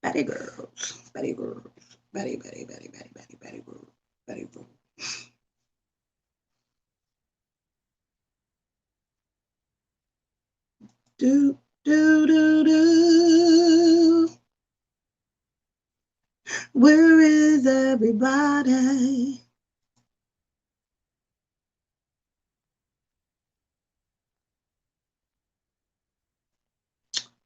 Betty girls, Betty girls, Betty, Betty, Betty, Betty, Betty, Betty girls, Betty girls. Do, do, do, do. Where is everybody?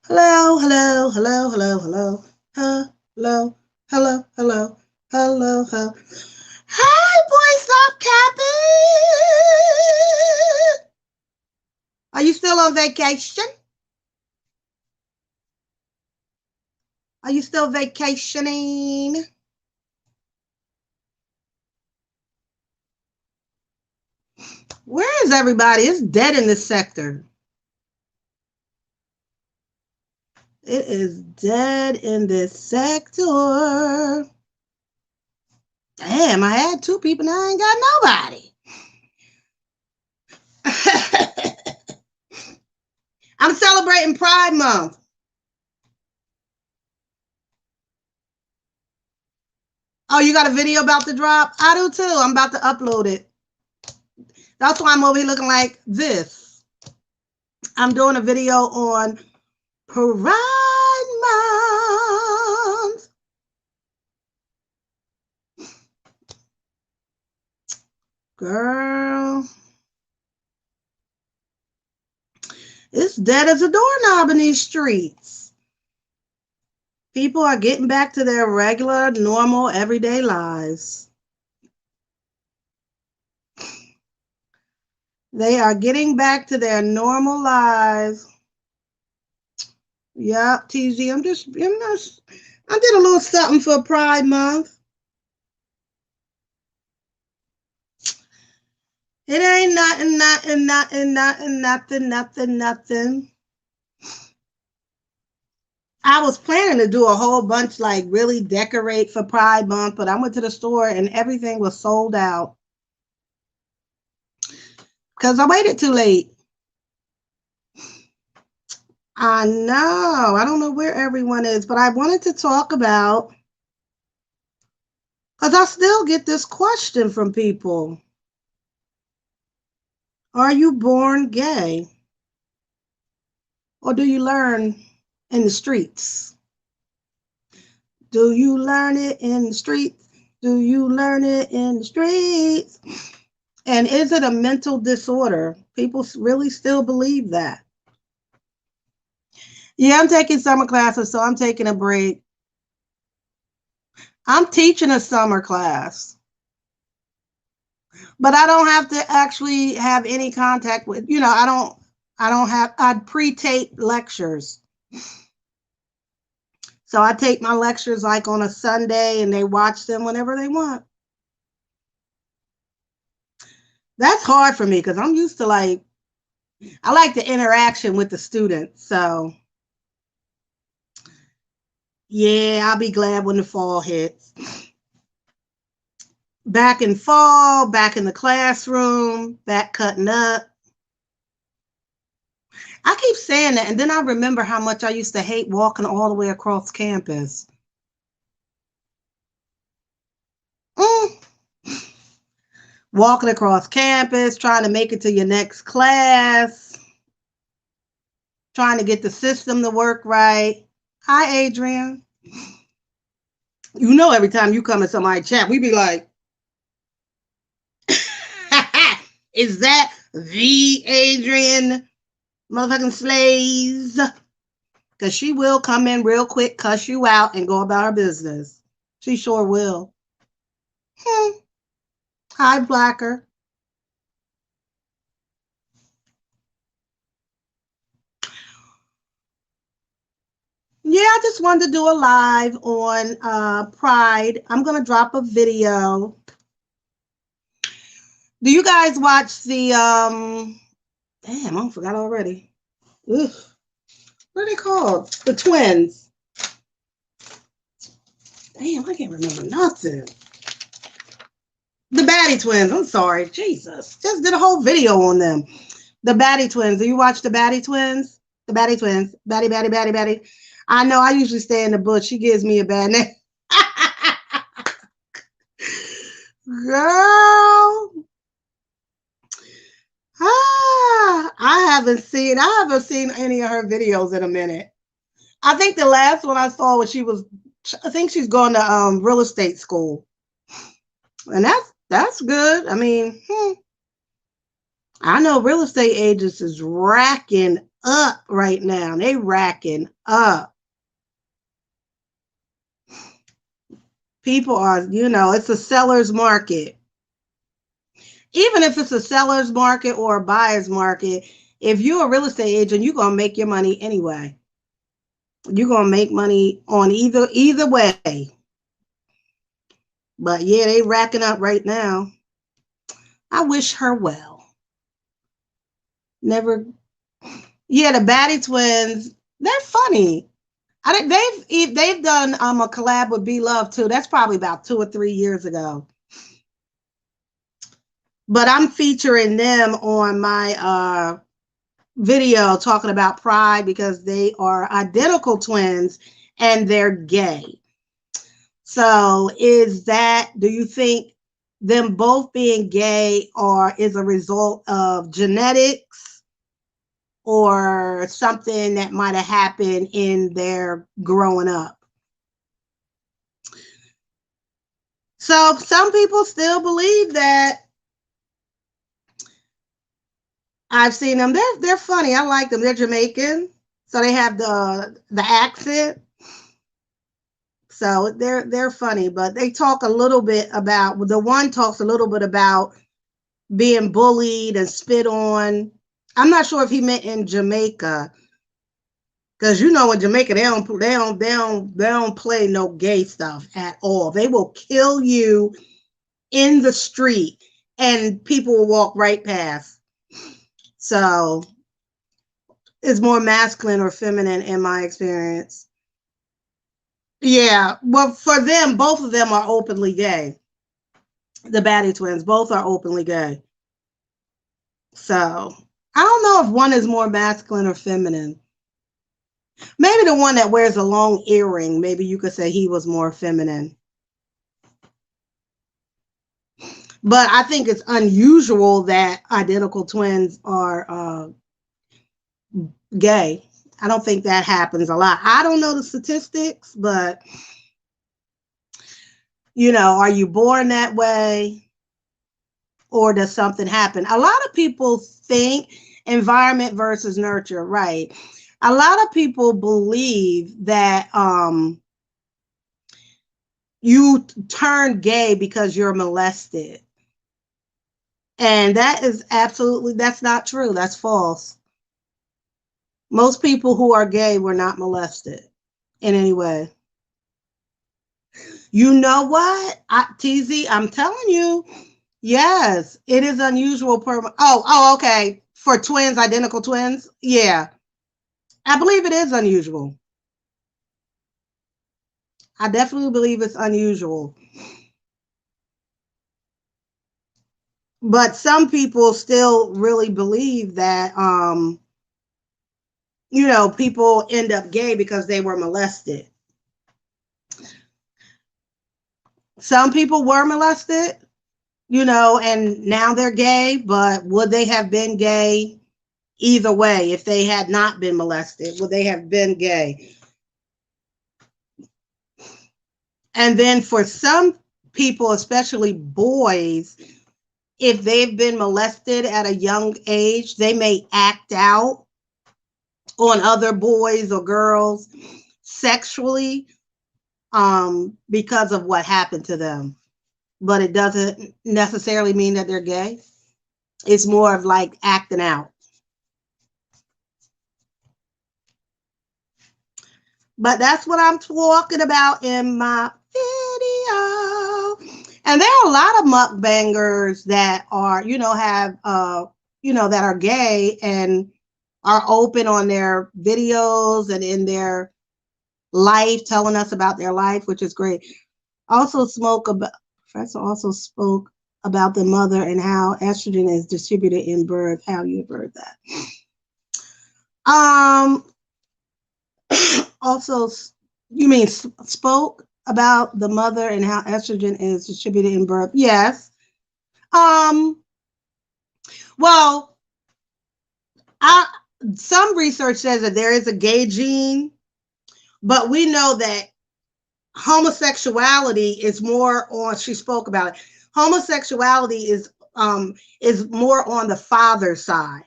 Hello, hello, hello, hello, hello, hello, hello, hello, hello, hello. Hey, boys up, Cappy. Are you still on vacation? Are you still vacationing? Where is everybody? It's dead in this sector. It is dead in this sector. Damn, I had two people, now I ain't got nobody. I'm celebrating Pride Month. Oh, you got a video about to drop? I do too. I'm about to upload it. That's why I'm over here looking like this. I'm doing a video on Pride Month. Girl, it's dead as a doorknob in these streets. People are getting back to their regular, normal, everyday lives. They are getting back to their normal lives. Yep, TZ. I did a little something for Pride Month. It ain't nothing, nothing, nothing, nothing, nothing, nothing, nothing. I was planning to do a whole bunch, like really decorate for Pride Month, but I went to the store and everything was sold out because I waited too late. I know. I don't know where everyone is, but I wanted to talk about, because I still get this question from people. Are you born gay? Or do you learn in the streets? Do you learn it in the streets? Do you learn it in the streets? And is it a mental disorder? People really still believe that. Yeah, I'm taking summer classes, so I'm taking a break. I'm teaching a summer class, but I don't have to actually have any contact with, I pre-tape lectures. So I take my lectures like on a Sunday and they watch them whenever they want. That's hard for me because I'm used to I like the interaction with the students. So yeah, I'll be glad when the fall hits. Back in fall, back in the classroom, back cutting up. I keep saying that, and then I remember how much I used to hate walking all the way across campus. Mm. Walking across campus, trying to make it to your next class, trying to get the system to work right. Hi, Adrian. You know, every time you come in somebody's chat, we be like, is that the Adrian motherfucking Slays? Because she will come in real quick, cuss you out, and go about her business. She sure will. Hi, Blacker. Yeah, I just wanted to do a live on Pride. I'm going to drop a video. Do you guys watch the, damn, I forgot already. Ugh. What are they called? The twins. Damn, I can't remember nothing. The Batty Twins. I'm sorry. Jesus. Just did a whole video on them. The Batty Twins. Do you watch the Batty Twins? The Batty Twins. Batty, Batty, Batty, Batty. I know I usually stay in the bush. She gives me a bad name. Girl. I haven't seen any of her videos in a minute. I think the last one I saw was I think she's going to real estate school. And that's good. I mean, I know real estate agents is racking up right now. They racking up. People are, it's a seller's market. Even if it's a seller's market or a buyer's market, if you're a real estate agent, you're going to make your money anyway. You're going to make money on either way. But yeah, they racking up right now. I wish her well. Never. Yeah, the Batty Twins, they're funny. They've done a collab with B Love too. That's probably about 2 or 3 years ago. But I'm featuring them on my video talking about Pride because they are identical twins and they're gay. So do you think them both being gay is a result of genetics or something that might have happened in their growing up? So some people still believe that. I've seen them. They're funny. I like them. They're Jamaican, so they have the accent. So they're funny, but they talk a little bit about, the one talks a little bit about being bullied and spit on. I'm not sure if he meant in Jamaica, because in Jamaica they don't play no gay stuff at all. They will kill you in the street, and people will walk right past. So it's more masculine or feminine in my experience. Yeah, well, for them, both of them are openly gay. The Batty Twins, both are openly gay. So I don't know if one is more masculine or feminine. Maybe the one that wears a long earring, maybe you could say he was more feminine. But I think it's unusual that identical twins are gay. I don't think that happens a lot. I don't know the statistics, but are you born that way or does something happen? A lot of people think environment versus nurture, right? A lot of people believe that you turn gay because you're molested. And that's not true. That's false. Most people who are gay were not molested in any way. You know what? TZ, I'm telling you, yes, it is unusual. Okay. For twins, identical twins. Yeah. I believe it is unusual. I definitely believe it's unusual. But some people still really believe that, people end up gay because they were molested. Some people were molested, and now they're gay, but would they have been gay either way if they had not been molested? Would they have been gay? And then for some people, especially boys, if they've been molested at a young age, they may act out on other boys or girls sexually because of what happened to them. But it doesn't necessarily mean that they're gay. It's more of like acting out. But that's what I'm talking about in my video. And there are a lot of mukbangers that are, have, that are gay and are open on their videos and in their life, telling us about their life, which is great. Also spoke about Professor also spoke about the mother and how estrogen is distributed in birth. How you heard that? Um, also, you mean spoke about the mother and how estrogen is distributed in birth? Yes. Um, well, I, some research says that there is a gay gene, but we know that homosexuality is more on. She spoke about it. Homosexuality is more on the father side.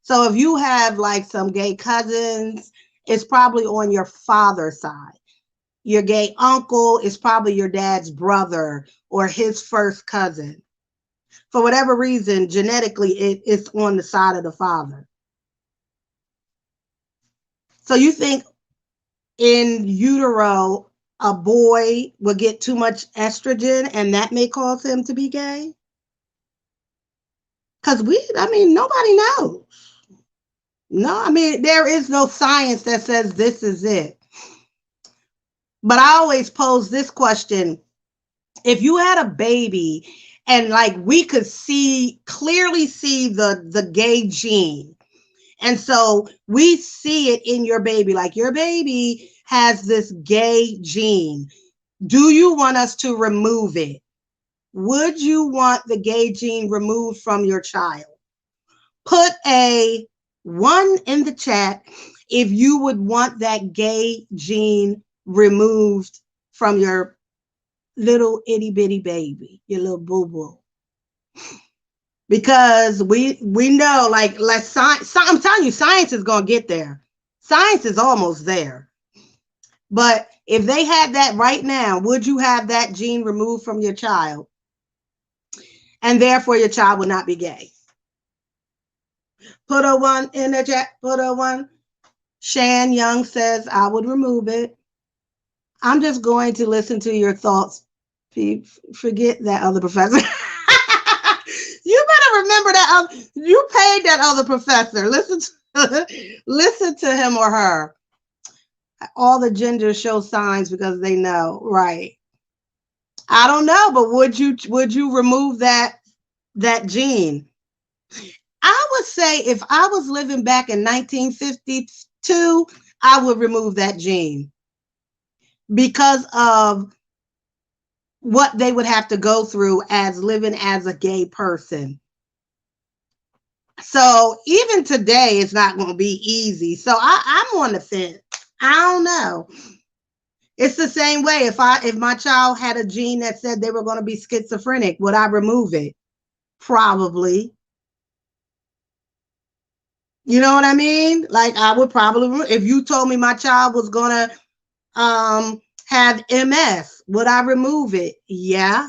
So if you have like some gay cousins, it's probably on your father's side. Your gay uncle is probably your dad's brother or his first cousin. For whatever reason, genetically, it's on the side of the father. So you think in utero, a boy will get too much estrogen and that may cause him to be gay? Because I mean, nobody knows. No, I mean, there is no science that says this is it. But I always pose this question. If you had a baby and like we could clearly see the gay gene, and so we see it in your baby, like your baby has this gay gene. Do you want us to remove it? Would you want the gay gene removed from your child? Put a 1 in the chat if you would want that gay gene removed from your little itty bitty baby, your little boo boo. Because we know, like, let's science. I'm telling you, science is gonna get there. Science is almost there. But if they had that right now, would you have that gene removed from your child? And therefore your child would not be gay. Put a 1 in the chat. Put a 1. Shan Young says, I would remove it. I'm just going to listen to your thoughts. Forget that other professor. You better remember that you paid that other professor. Listen to him or her. All the genders show signs because they know, right? I don't know, but would you remove that gene? I would say if I was living back in 1952, I would remove that gene because of what they would have to go through as living as a gay person. So even today, it's not going to be easy. So I'm on the fence. I don't know. It's the same way. If my child had a gene that said they were going to be schizophrenic, would I remove it? Probably. You know what I mean? Like I would probably, if you told me my child was going to have MS, would I remove it? Yeah.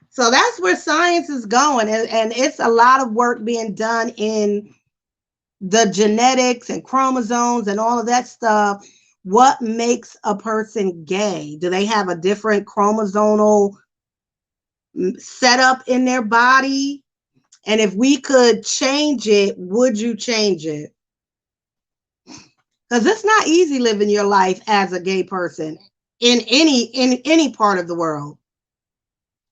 So that's where science is going. And it's a lot of work being done in the genetics and chromosomes and all of that stuff. What makes a person gay? Do they have a different chromosomal setup in their body? And if we could change it, would you change it? Because it's not easy living your life as a gay person in any part of the world.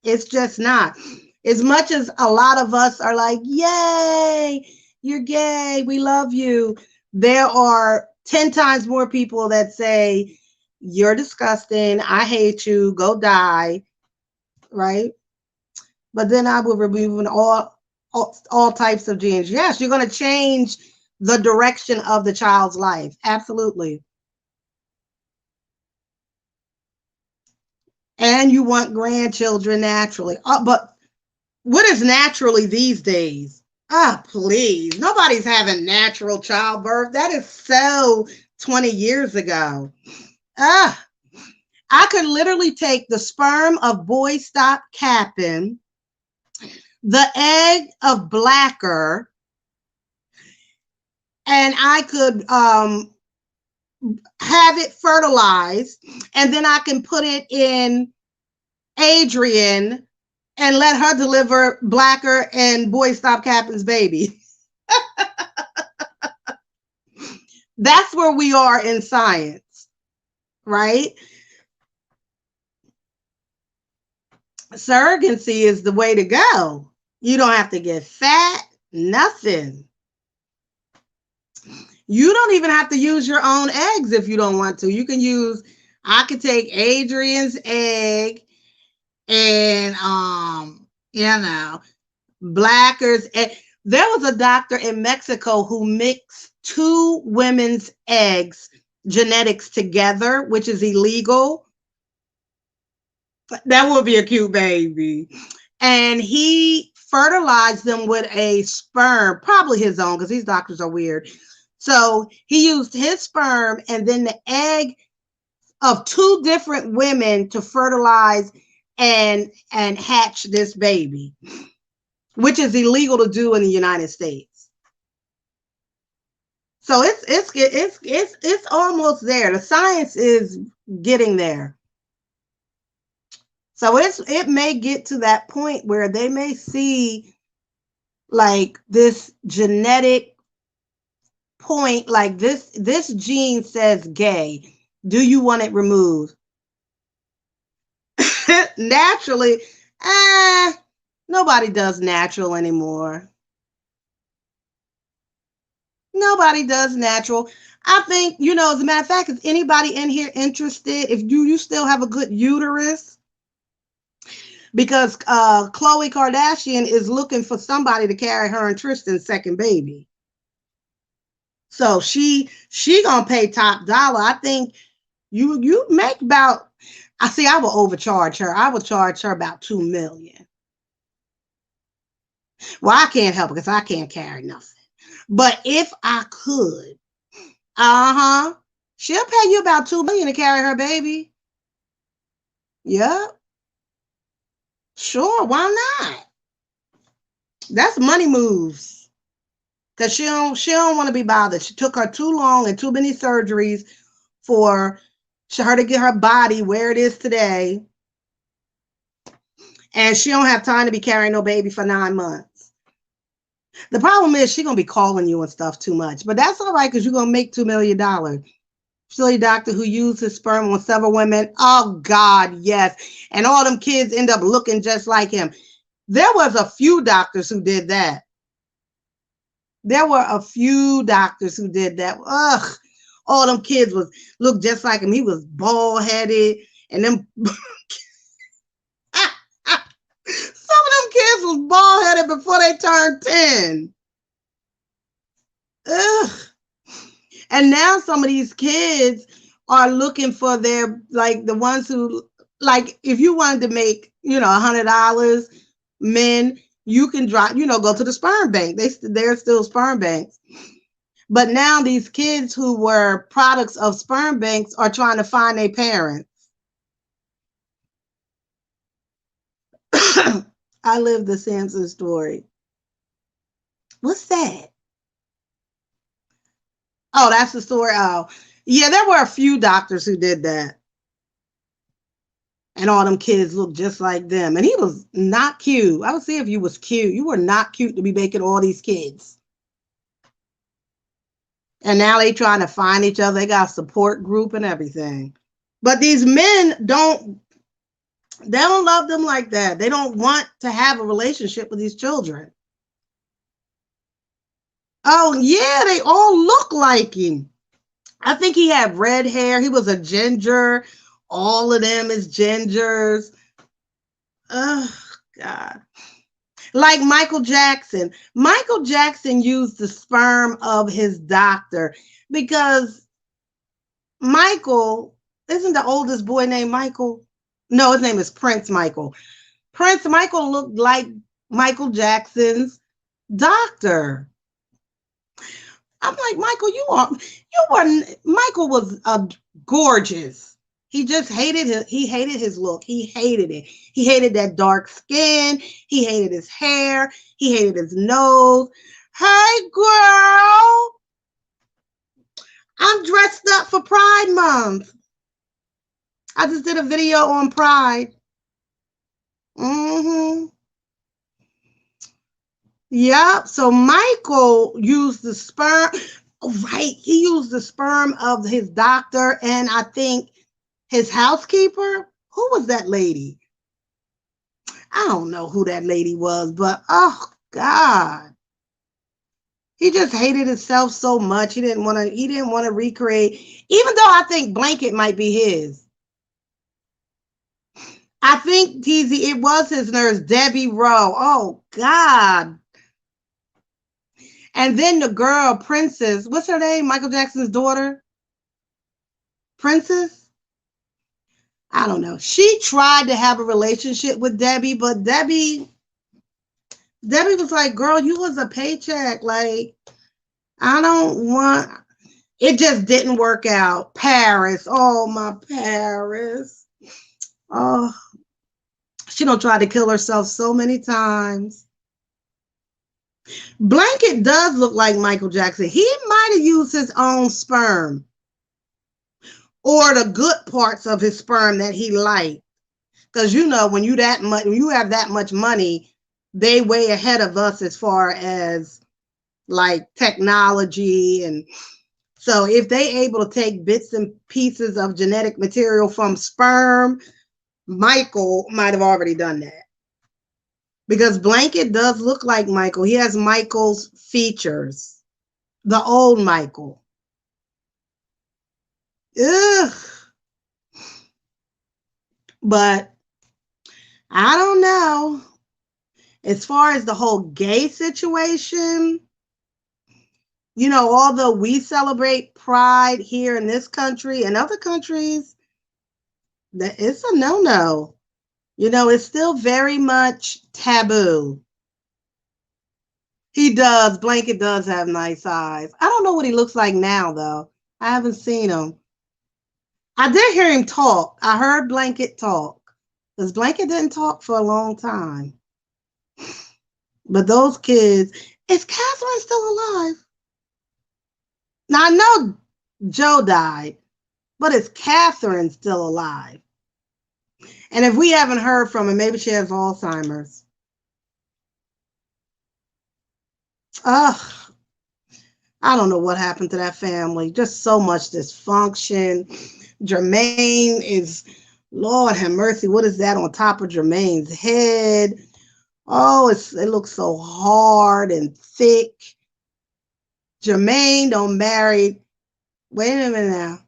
It's just not. As much as a lot of us are like, yay, you're gay, we love you, there are 10 times more people that say, you're disgusting, I hate you, go die, right? But then I will remove all types of genes. Yes, you're going to change the direction of the child's life. Absolutely. And you want grandchildren naturally. But what is naturally these days? Ah, please. Nobody's having natural childbirth. That is so 20 years ago. Ah, I could literally take the sperm of Boy Stop Capping, the egg of Blacker, and I could have it fertilized, and then I can put it in Adrian and let her deliver Blacker and Boy Stop Capping's baby. That's where we are in science, right? Surrogacy is the way to go. You don't have to get fat, nothing. You don't even have to use your own eggs if you don't want to. You can use, I could take Adrian's egg and you know, Blacker's egg. There was a doctor in Mexico who mixed two women's eggs genetics together, which is illegal. That would be a cute baby. And he fertilized them with a sperm, probably his own, because these doctors are weird. So he used his sperm and then the egg of two different women to fertilize and hatch this baby, which is illegal to do in the United States. So it's almost there. The science is getting there. So it may get to that point where they may see like this genetic point, like this gene says gay. Do you want it removed? Naturally, nobody does natural anymore. Nobody does natural. I think, you know, as a matter of fact, is anybody in here interested? If you still have a good uterus, because Khloe Kardashian is looking for somebody to carry her and Tristan's second baby. So she gonna pay top dollar. I think you make about, I will overcharge her. I will charge her about $2 million. Well, I can't help it because I can't carry nothing. But if I could, she'll pay you about $2 million to carry her baby. Yep. Sure, why not? That's money moves. Because she don't want to be bothered. She took her too long and too many surgeries for her to get her body where it is today. And she don't have time to be carrying no baby for 9 months. The problem is she's going to be calling you and stuff too much. But that's all right because you're going to make $2 million. Silly doctor who used his sperm on several women. Oh, God, yes. And all them kids end up looking just like him. There was a few doctors who did that. There were a few doctors who did that. Ugh. All them kids looked just like him. He was bald-headed. And them some of them kids was bald-headed before they turned 10. Ugh. And now some of these kids are looking for their, like the ones who, like if you wanted to make, you know, $100, men, you can drop, you know, go to the sperm bank. They're still sperm banks. But now these kids who were products of sperm banks are trying to find their parents. I live the Sansa story. What's that? Oh, that's the story. Oh, yeah, there were a few doctors who did that. And all them kids looked just like them. And he was not cute. I would say if you was cute, you were not cute to be making all these kids. And now they trying to find each other. They got a support group and everything. But these men they don't love them like that. They don't want to have a relationship with these children. Oh, yeah, they all look like him. I think he had red hair. He was a ginger. All of them is gingers. Oh, God. Like Michael Jackson. Michael Jackson used the sperm of his doctor because Michael, isn't the oldest boy named Michael? No, his name is Prince Michael. Prince Michael looked like Michael Jackson's doctor. I'm like, Michael, Michael was gorgeous. He just hated his look. He hated it. He hated that dark skin. He hated his hair. He hated his nose. Hey, girl. I'm dressed up for Pride Month. I just did a video on Pride. Yep. So Michael used the sperm. Right. He used the sperm of his doctor and I think his housekeeper. Who was that lady? I don't know who that lady was, but oh God. He just hated himself so much. He didn't want to recreate, even though I think Blanket might be his. I think TZ, it was his nurse, Debbie Rowe. Oh God. And then the girl, Princess, what's her name? Michael Jackson's daughter? Princess? I don't know. She tried to have a relationship with Debbie, but Debbie was like, girl, you was a paycheck. Like, I don't want, it just didn't work out. Paris. Oh, my Paris. Oh, she don't try to kill herself so many times. Blanket does look like Michael Jackson. He might have used his own sperm or the good parts of his sperm that he liked. Because you know, when you have that much money, they way ahead of us as far as like technology. And so if they able to take bits and pieces of genetic material from sperm, Michael might have already done that. Because Blanket does look like Michael. He has Michael's features. The old Michael. Ugh. But I don't know. As far as the whole gay situation, you know, although we celebrate pride here in this country and other countries, that it's a no-no. You know, it's still very much taboo. He does. Blanket does have nice eyes. I don't know what he looks like now, though. I haven't seen him. I did hear him talk. I heard Blanket talk. Because Blanket didn't talk for a long time. But those kids, is Catherine still alive? Now, I know Joe died, but is Catherine still alive? And if we haven't heard from her, maybe she has Alzheimer's. Ugh. I don't know what happened to that family. Just so much dysfunction. Jermaine is, Lord have mercy, what is that on top of Jermaine's head? Oh, it looks so hard and thick. Jermaine don't marry. Wait a minute now.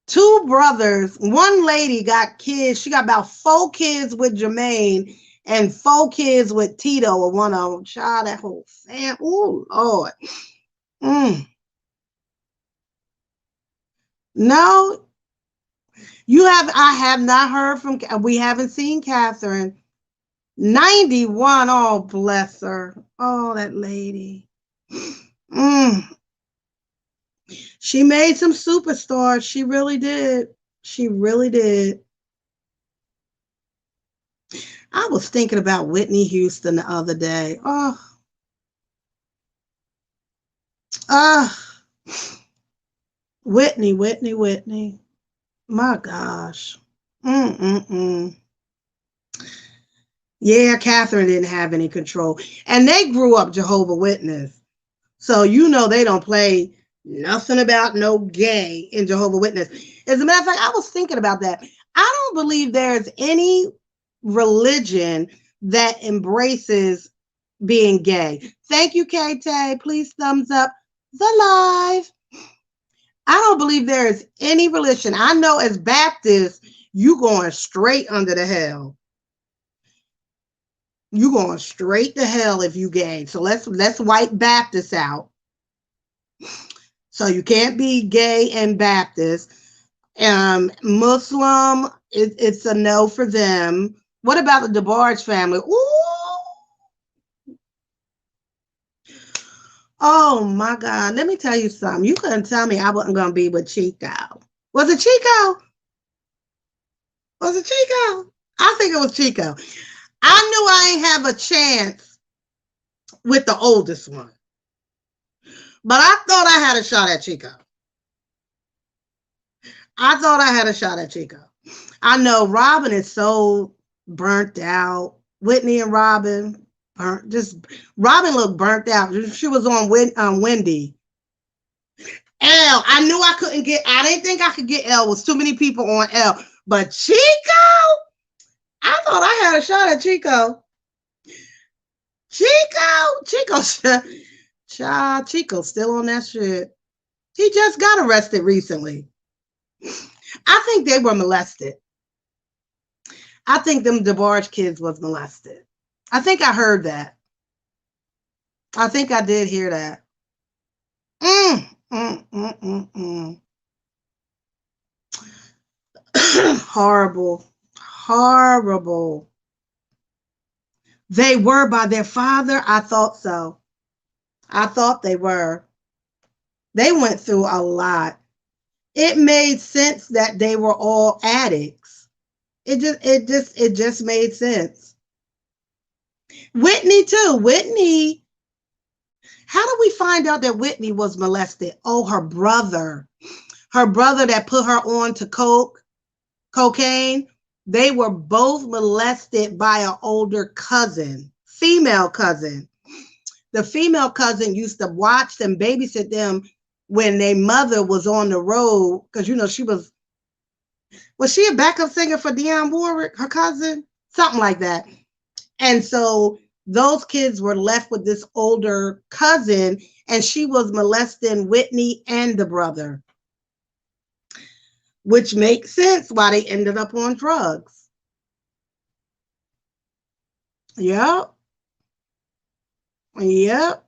2 brothers. One lady got kids. She got about 4 kids with Jermaine and 4 kids with Tito, or one of them. Child, that whole family. Oh, Lord. No, I have not heard from, we haven't seen Catherine. 91, oh, bless her. Oh, that lady. She made some superstars. She really did. She really did. I was thinking about Whitney Houston the other day. Whitney. My gosh. Yeah, Catherine didn't have any control. And they grew up Jehovah's Witness. So you know they don't play nothing about no gay in Jehovah's Witness. As a matter of fact, I was thinking about that. I don't believe there's any religion that embraces being gay. Thank you, Kate. Please thumbs up the live. I don't believe there is any religion. I know as Baptists, you going straight under the hell. You going straight to hell if you gay. So let's wipe Baptists out. So you can't be gay and Baptist. Muslim, it's a no for them. What about the DeBarge family? Ooh. Oh my God. Let me tell you something. You couldn't tell me I wasn't going to be with Chico. Was it Chico? Was it Chico? I think it was Chico. I knew I ain't have a chance with the oldest one. But I thought I had a shot at Chico. I know Robin is so burnt out. Whitney and Robin, Robin looked burnt out. She was on Wendy. Elle, I knew I didn't think I could get Elle. It was too many people on Elle. But Chico, I thought I had a shot at Chico. Chico's still on that shit. He just got arrested recently. I think they were molested. I think them DeBarge kids was molested. I think I heard that. I think I did hear that. Mm, mm, mm, mm, mm. Horrible. Horrible. They were by their father? I thought so. I thought they were. They went through a lot. It made sense that they were all addicts. It just made sense. Whitney too. Whitney, how did we find out that Whitney was molested? Oh, her brother. Her brother that put her on to cocaine. They were both molested by an older cousin, female cousin. The female cousin used to watch them, babysit them when their mother was on the road, because was she a backup singer for Dionne Warwick, her cousin? Something like that. And so those kids were left with this older cousin, and she was molesting Whitney and the brother, which makes sense why they ended up on drugs. Yep. Yep.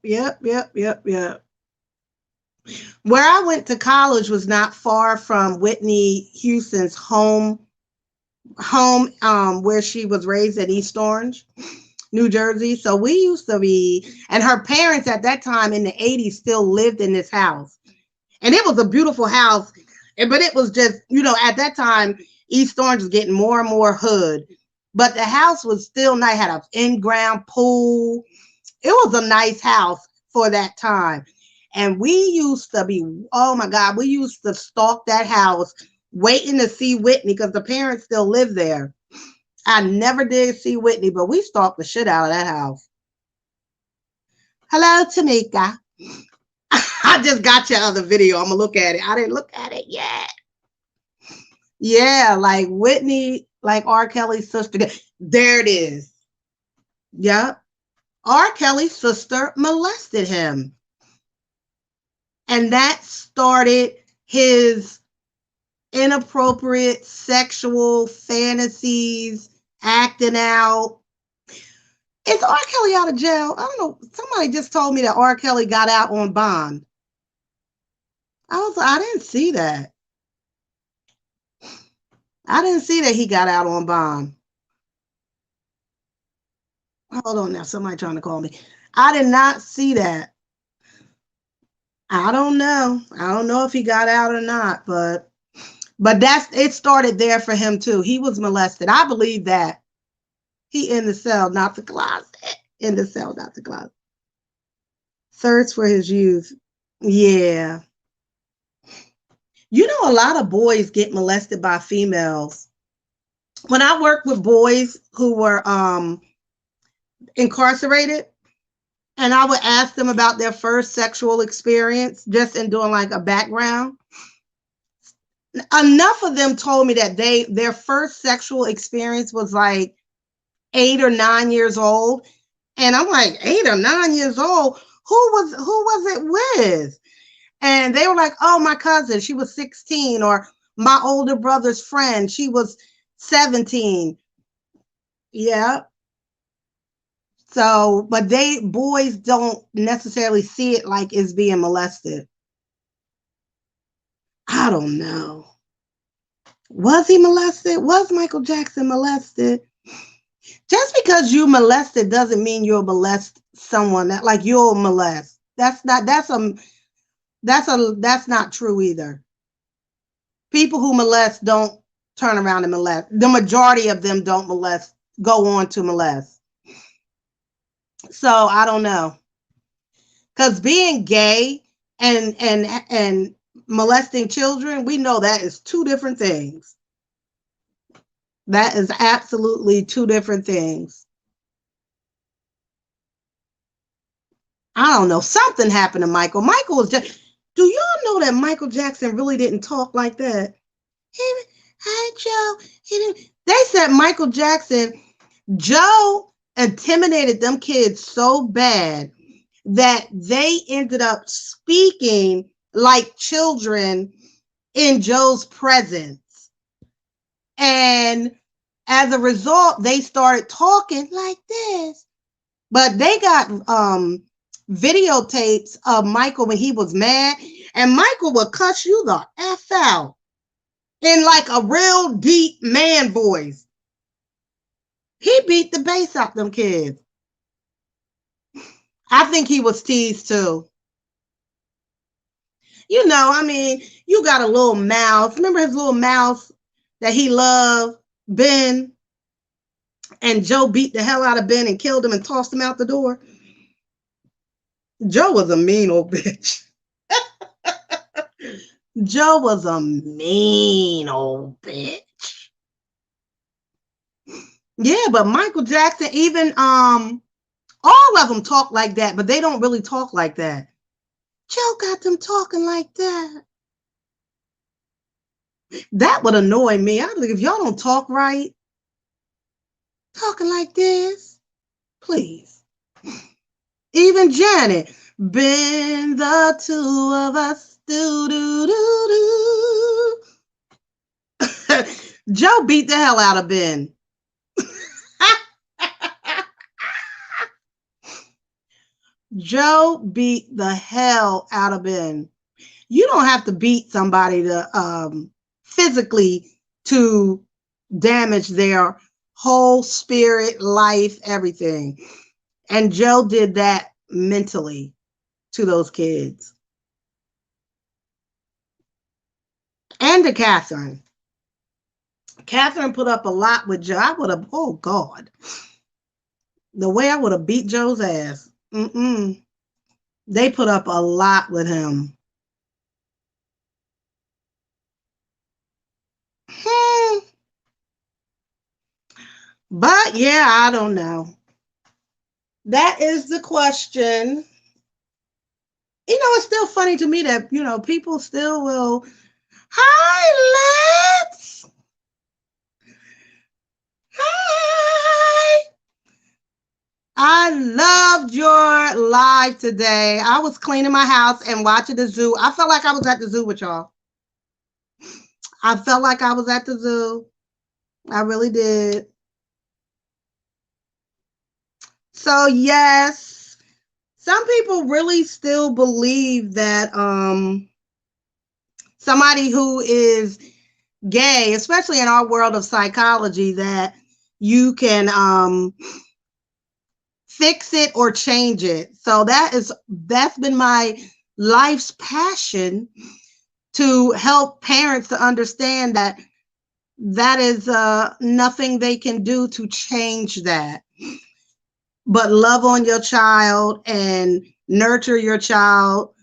Where I went to college was not far from Whitney Houston's home, where she was raised at East Orange, New Jersey. So we used to be, and her parents at that time in the 80s still lived in this house. And it was a beautiful house, but it was just, at that time, East Orange was getting more and more hood. But the house was still nice, had an in-ground pool. It was a nice house for that time. And we used to be, oh my God, we used to stalk that house, waiting to see Whitney because the parents still lived there. I never did see Whitney, but we stalked the shit out of that house. Hello, Tamika. I just got your other video. I'm going to look at it. I didn't look at it yet. Yeah, like Whitney, like R. Kelly's sister. There it is. Yep. R. Kelly's sister molested him. And that started his inappropriate sexual fantasies, acting out. Is R. Kelly out of jail? I don't know. Somebody just told me that R. Kelly got out on bond. I didn't see that. I didn't see that he got out on bond. Hold on now. Somebody trying to call me. I did not see that. I don't know. I don't know if he got out or not, but it started there for him too. He was molested. I believe that. He in the cell, not the closet. In the cell, not the closet. Search for his youth. Yeah. A lot of boys get molested by females. When I worked with boys who were incarcerated, and I would ask them about their first sexual experience, just in doing like a background. Enough of them told me that their first sexual experience was like 8 or 9 years old. And I'm like, 8 or 9 years old? Who was it with? And they were like, oh, my cousin, she was 16, or my older brother's friend, she was 17. Yeah. So, but boys don't necessarily see it like it's being molested. I don't know. Was he molested? Was Michael Jackson molested? Just because you molested doesn't mean you'll molest someone that like you'll molest. That's not true either. People who molest don't turn around and molest. The majority of them don't molest, go on to molest. So I don't know. Because being gay and molesting children, we know that is two different things. That is absolutely two different things. I don't know. Something happened to Michael. Michael was just, do y'all know that Michael Jackson really didn't talk like that? Hi, Joe. They said Michael Jackson, Joe intimidated them kids so bad that they ended up speaking like children in Joe's presence. And as a result, they started talking like this. But they got videotapes of Michael when he was mad, and Michael would cuss you the F out in like a real deep man voice. He beat the bass out them kids. I think he was teased too. You know, I mean, you got a little mouse. Remember his little mouse that he loved, Ben? And Joe beat the hell out of Ben and killed him and tossed him out the door. Joe was a mean old bitch. Joe was a mean old bitch. Yeah, but Michael Jackson, even all of them talk like that, but they don't really talk like that. Joe got them talking like that. That would annoy me. I'd be like, if y'all don't talk right, talking like this, please. Even Janet, been the two of us, do do do do. Joe beat the hell out of Ben. Joe beat the hell out of Ben. You don't have to beat somebody to physically to damage their whole spirit, life, everything. And Joe did that mentally to those kids. And to Catherine. Catherine put up a lot with Joe. I would have, oh God. The way I would have beat Joe's ass. They put up a lot with him. But yeah, I don't know. That is the question. You know, it's still funny to me that, you know, people still will. Hi, Let's. Hi. I loved your live today. I was cleaning my house and watching the zoo. I felt like I was at the zoo with y'all. I felt like I was at the zoo. I really did. So yes, some people really still believe that somebody who is gay, especially in our world of psychology, that you can fix it or change it. So that's been my life's passion, to help parents to understand that that is nothing they can do to change that, but love on your child and nurture your child.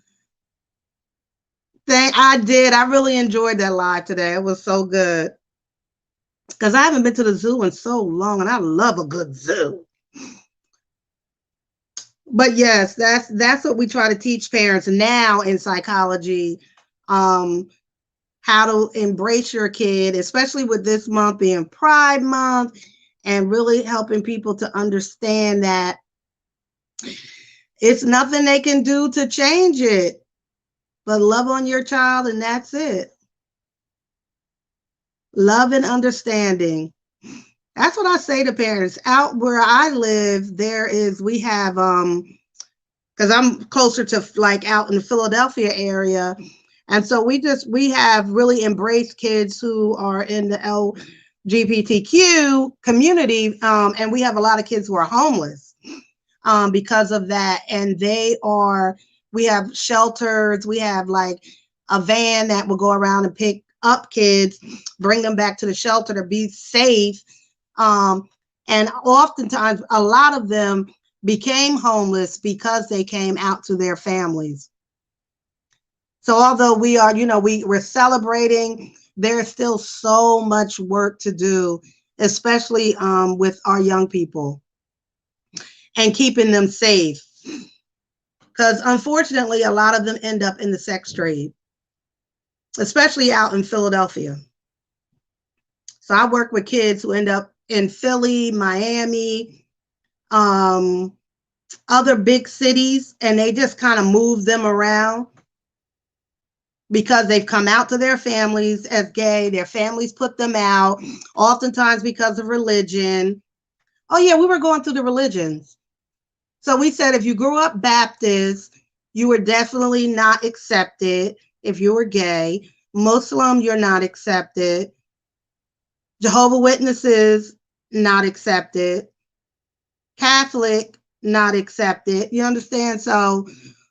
I really enjoyed that live today. It was so good, because I haven't been to the zoo in so long, and I love a good zoo. But yes, that's what we try to teach parents now in psychology, how to embrace your kid, especially with this month being Pride Month, and really helping people to understand that it's nothing they can do to change it, but love on your child, and that's it. Love and understanding. That's what I say to parents. Out where I live, we have because I'm closer to like out in the Philadelphia area. And so we have really embraced kids who are in the LGBTQ community. And we have a lot of kids who are homeless because of that. And we have shelters, we have like a van that will go around and pick up kids, bring them back to the shelter to be safe. And oftentimes, a lot of them became homeless because they came out to their families. So although we are, we're celebrating, there's still so much work to do, especially with our young people and keeping them safe. Because unfortunately, a lot of them end up in the sex trade, especially out in Philadelphia. So I work with kids who end up in Philly, Miami, um, other big cities, and they just kind of move them around because they've come out to their families as gay. Their families put them out, oftentimes because of religion. Oh, yeah, we were going through the religions. So we said if you grew up Baptist, you were definitely not accepted if you were gay. Muslim, you're not accepted. Jehovah Witnesses, not accepted. Catholic, not accepted. You understand? So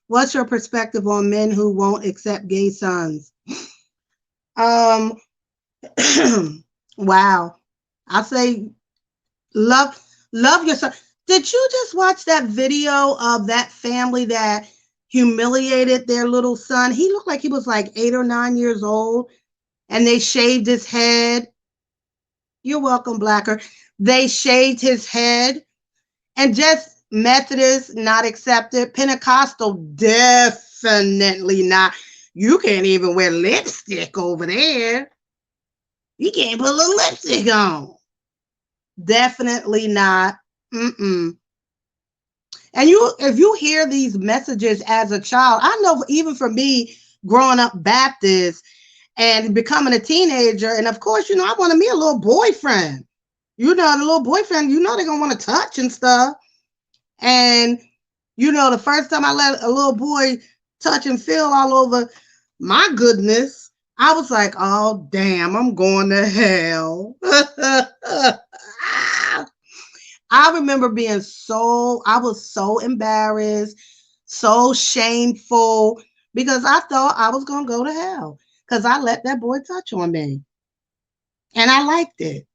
what's your perspective on men who won't accept gay sons? Um, wow. I say love your son. Did you just watch that video of that family that humiliated their little son? He looked like he was like 8 or 9 years old, and they shaved his head. You're welcome, Blacker. They shaved his head, and just Methodist, not accepted. Pentecostal, definitely not. You can't even wear lipstick over there. You can't put a little lipstick on. Definitely not. Mm-mm. And if you hear these messages as a child, I know even for me, growing up Baptist and becoming a teenager, and of course, I wanted me a little boyfriend. The little boyfriend, they're gonna want to touch and stuff. And the first time I let a little boy touch and feel all over my goodness, I was like, oh damn, I'm going to hell. I remember I was so embarrassed, so shameful, because I thought I was going to go to hell because I let that boy touch on me. And I liked it.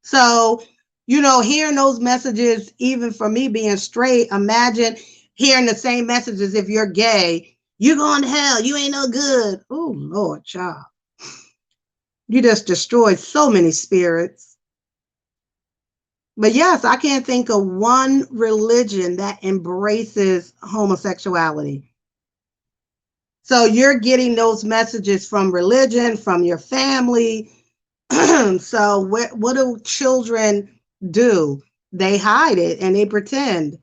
So, hearing those messages, even for me being straight, imagine hearing the same messages if you're gay. You're going to hell. You ain't no good. Oh, Lord, child. You just destroyed so many spirits. But yes, I can't think of one religion that embraces homosexuality. So you're getting those messages from religion, from your family. So what do children do? They hide it and they pretend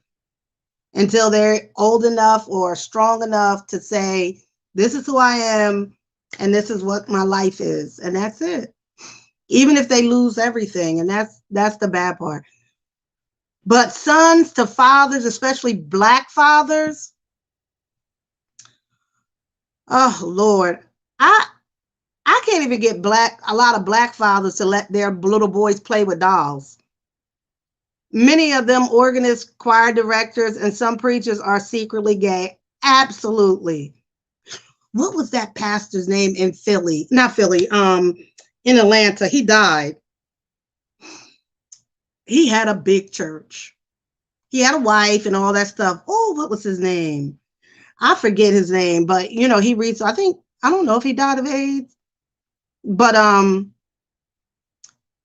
until they're old enough or strong enough to say, this is who I am and this is what my life is. And that's it. Even if they lose everything. And that's the bad part. But sons to fathers, especially Black fathers, oh Lord, I can't even get a lot of Black fathers to let their little boys play with dolls. Many of them organists, choir directors, and some preachers are secretly gay. Absolutely. What was that pastor's name in Philly? Not Philly, in Atlanta. He died. He had a big church. He had a wife and all that stuff. Oh, what was his name? I forget his name, but he reads, I don't know if he died of AIDS, but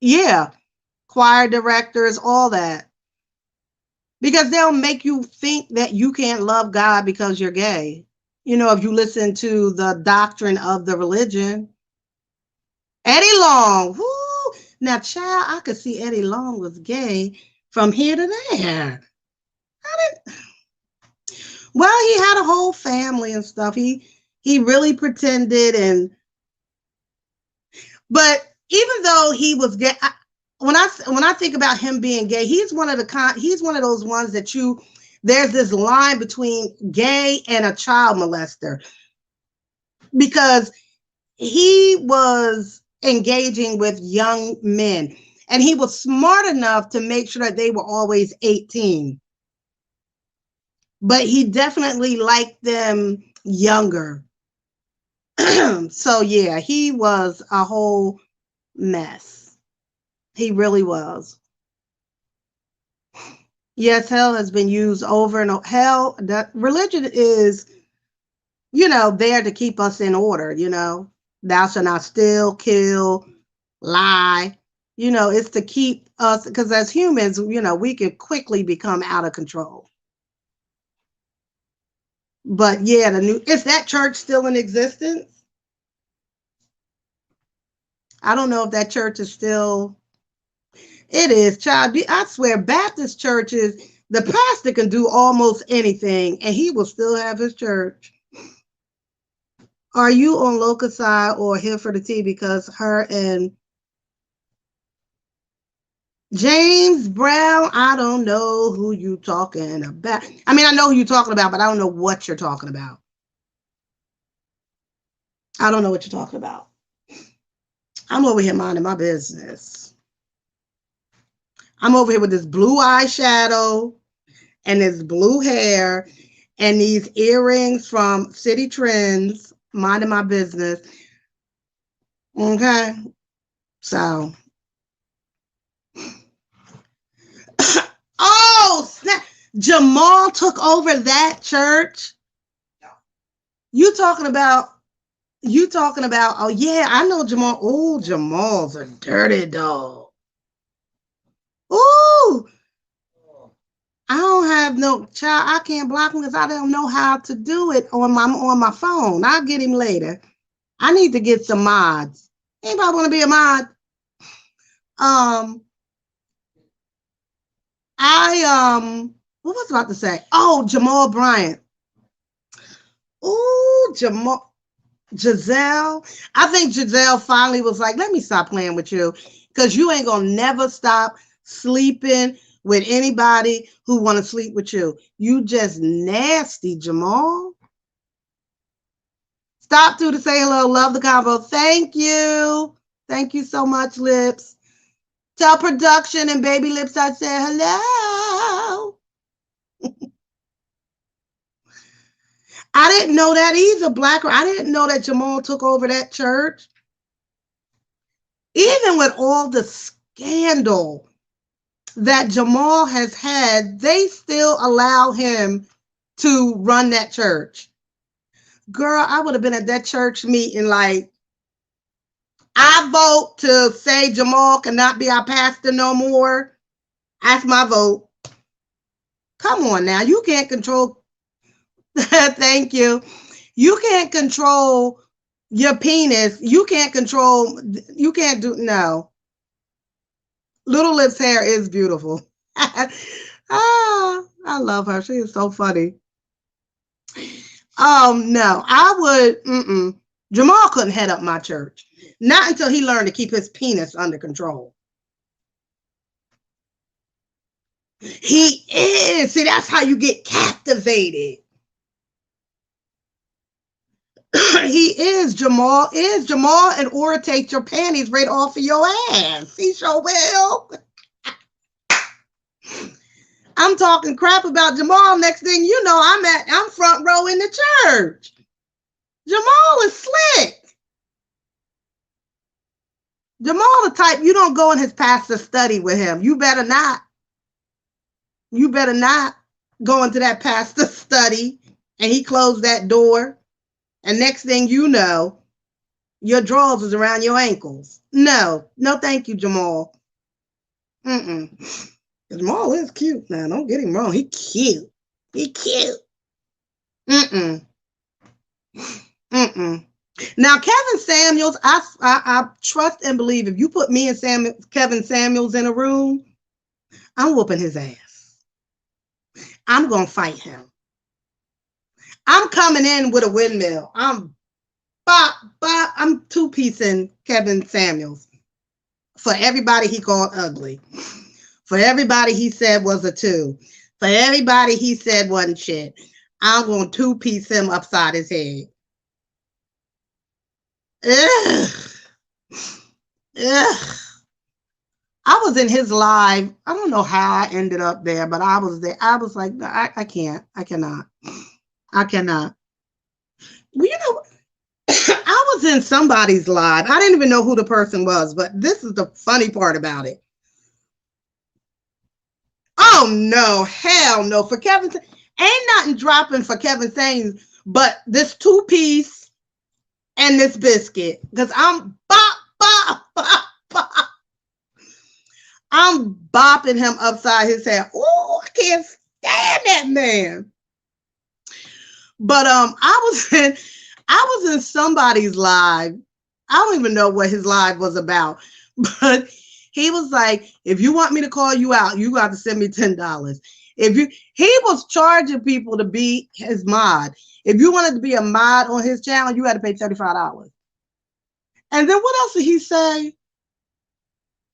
yeah, choir directors, all that. Because they'll make you think that you can't love God because you're gay. If you listen to the doctrine of the religion. Eddie Long, whoo! Now, child, I could see Eddie Long was gay from here to there. Well, he had a whole family and stuff. He really pretended, but even though he was gay, when I think about him being gay, he's one of those ones that there's this line between gay and a child molester, because he was engaging with young men and he was smart enough to make sure that they were always 18. But he definitely liked them younger. So yeah, he was a whole mess. He really was. Yes, hell has been used over and over. Hell, that religion is, there to keep us in order, Thou shalt not steal, kill, lie. It's to keep us, because as humans, we can quickly become out of control. But yeah, is that church still in existence? I don't know if that church is still. It is, child. I swear, Baptist churches, the pastor can do almost anything, and he will still have his church. Are you on Loca's side or here for the tea? Because her and James Brown, I don't know who you talking about. I mean, I know who you're talking about, but I don't know what you're talking about. I don't know what you're talking about. I'm over here minding my business. I'm over here with this blue eyeshadow and this blue hair and these earrings from City Trends, minding my business. Okay. So, oh, snap. Jamal took over that church. You talking about, oh yeah, I know Jamal. Oh, Jamal's a dirty dog. Ooh, I don't have no child. I can't block him because I don't know how to do it on my phone. I'll get him later. I need to get some mods. Anybody want to be a mod? What was I about to say? Oh, Jamal Bryant. Ooh, Giselle. I think Giselle finally was like, let me stop playing with you because you ain't gonna never stop sleeping with anybody who want to sleep with you. You just nasty, Jamal. Stop through to say hello. Love the convo. Thank you. Thank you so much, Lips. Tell production and Baby Lips I said hello. I didn't know that either, Black. I didn't know that Jamal took over that church. Even with all the scandal that Jamal has had, they still allow him to run that church. Girl, I would have been at that church meeting like, I vote to say Jamal cannot be our pastor no more. That's my vote. Come on now. You can't control. Thank you. You can't control your penis. You can't do, no. Little Lips hair is beautiful. I love her. She is so funny. No, I would, Jamal couldn't head up my church. Not until he learned to keep his penis under control. He is. See, that's how you get captivated. He is. Jamal and irritate your panties right off of your ass. He sure will. I'm talking crap about Jamal. Next thing you know, I'm front row in the church. Jamal is slick. Jamal the type you don't go in his pastor study with him. You better not. You better not go into that pastor study and he closed that door. And next thing you know, your drawers is around your ankles. No, thank you, Jamal. Jamal is cute now. Don't get him wrong. He cute. Now, Kevin Samuels, I trust and believe if you put me and Kevin Samuels in a room, I'm whooping his ass. I'm going to fight him. I'm coming in with a windmill. I'm two-piecing Kevin Samuels for everybody he called ugly. For everybody he said was a two. For everybody he said wasn't shit. I'm going to two-piece him upside his head. Ugh. I was in his live. I don't know how I ended up there, but I was there. I was like, I can't. I cannot. Well, you know, I was in somebody's live. I didn't even know who the person was, but this is the funny part about it. Oh no, hell no. For Kevin, ain't nothing dropping for Kevin saying, but this two-piece and this biscuit. Because I'm I'm bopping him upside his head. Oh, I can't stand that man. But I was in somebody's live. I don't even know what his live was about, but he was like, if you want me to call you out, you got to send me $10. He was charging people to be his mod. If you wanted to be a mod on his channel, you had to pay $35. And then what else did he say?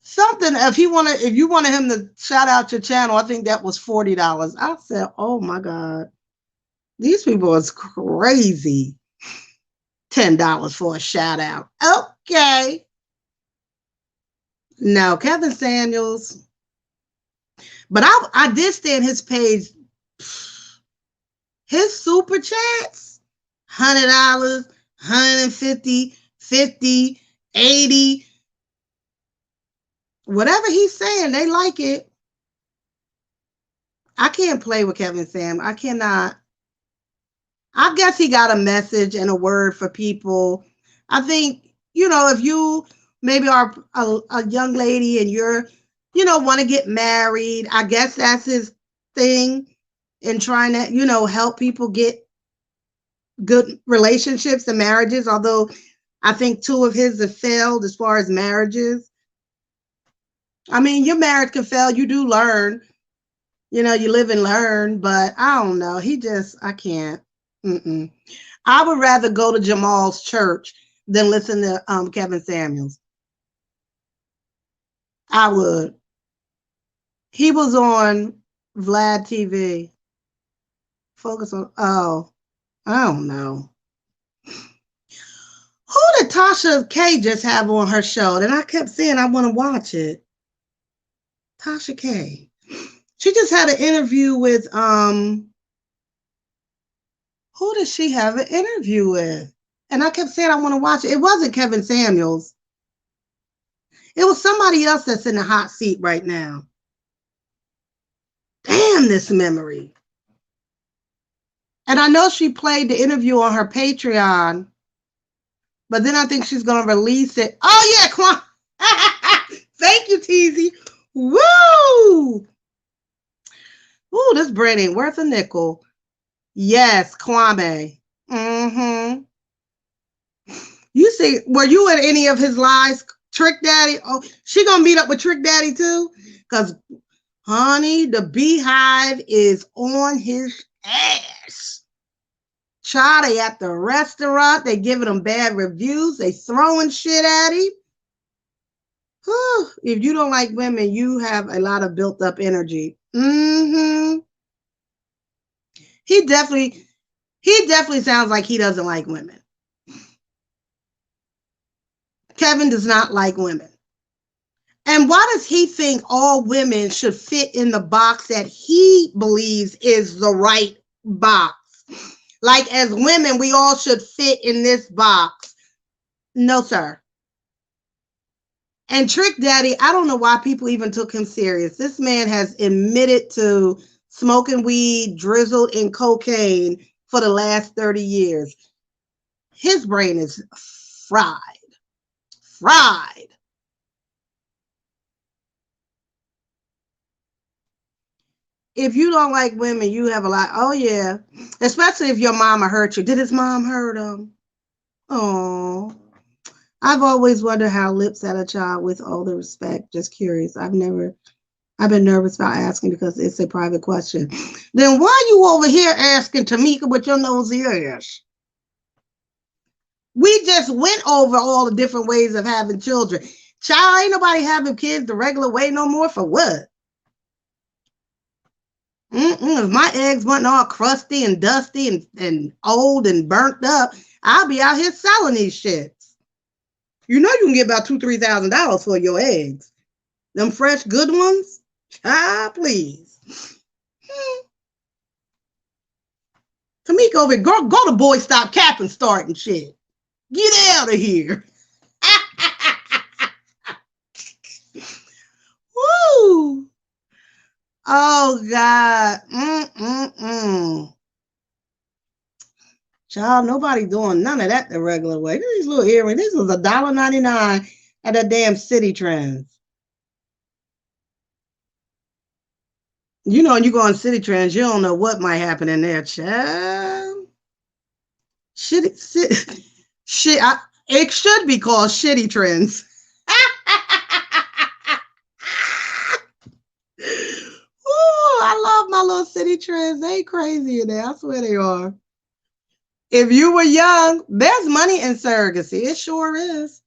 Something if you wanted him to shout out your channel, I think that was $40. I said, oh my God, these people is crazy. $10 for a shout out. Okay. No, Kevin Samuels. But I did stay on his page. His super chats, $100, 150, 50, 80. Whatever he's saying, they like it. I can't play with Kevin Sam. I cannot. I guess he got a message and a word for people. I think, if you maybe are a young lady and you're, want to get married, I guess that's his thing in trying to, help people get good relationships and marriages. Although I think 2 of his have failed as far as marriages. I mean, your marriage can fail. You do learn, you live and learn, but I don't know. I can't. I would rather go to Jamal's church than listen to Kevin Samuels. I would. He was on Vlad TV. Focus on, I don't know. Who did Tasha K just have on her show? And I kept saying I want to watch it. Tasha K. She just had an interview with, who did she have an interview with? And I kept saying I want to watch it. It wasn't Kevin Samuels. It was somebody else that's in the hot seat right now. Damn, this memory. And I know she played the interview on her Patreon, but then I think she's going to release it. Oh, yeah, Kwame. Thank you, Teasy. Woo! Ooh, this bread ain't worth a nickel. Yes, Kwame. You see, were you at any of his lives, Trick Daddy? Oh, she gonna meet up with Trick Daddy too? Because, honey, the Beehive is on his ass. Child, they at the restaurant. They giving him bad reviews. They throwing shit at him. Whew. If you don't like women, you have a lot of built up energy. He definitely sounds like he doesn't like women. Kevin does not like women. And why does he think all women should fit in the box that he believes is the right box? Like, as women, we all should fit in this box. No, sir. And Trick Daddy, I don't know why people even took him serious. This man has admitted to smoking weed, drizzled in cocaine for the last 30 years. His brain is fried. Fried. If you don't like women, you have a lot. Oh, yeah. Especially if your mama hurt you. Did his mom hurt him? Oh. I've always wondered how Lips had a child, with all the respect. Just curious. I've been nervous about asking because it's a private question. Then why are you over here asking Tamika with your nosy ass? We just went over all the different ways of having children. Child, ain't nobody having kids the regular way no more. For what? If my eggs weren't all crusty and dusty and old and burnt up, I'll be out here selling these shits. You know you can get about $2,000-$3,000 for your eggs. Them fresh, good ones? Ah, please. Tamika over here, go to Boy Stop Cap and start and shit. Get out of here. Woo. Oh, God. Child, nobody doing none of that the regular way. These little earrings. This was $1.99 at that damn City Trends. You know, when you go on City Trends, you don't know what might happen in there, child. Shit. It should be called Shitty Trends. Ooh, I love my little city trends. They crazy in there. I swear they are. If you were young, there's money in surrogacy. It sure is.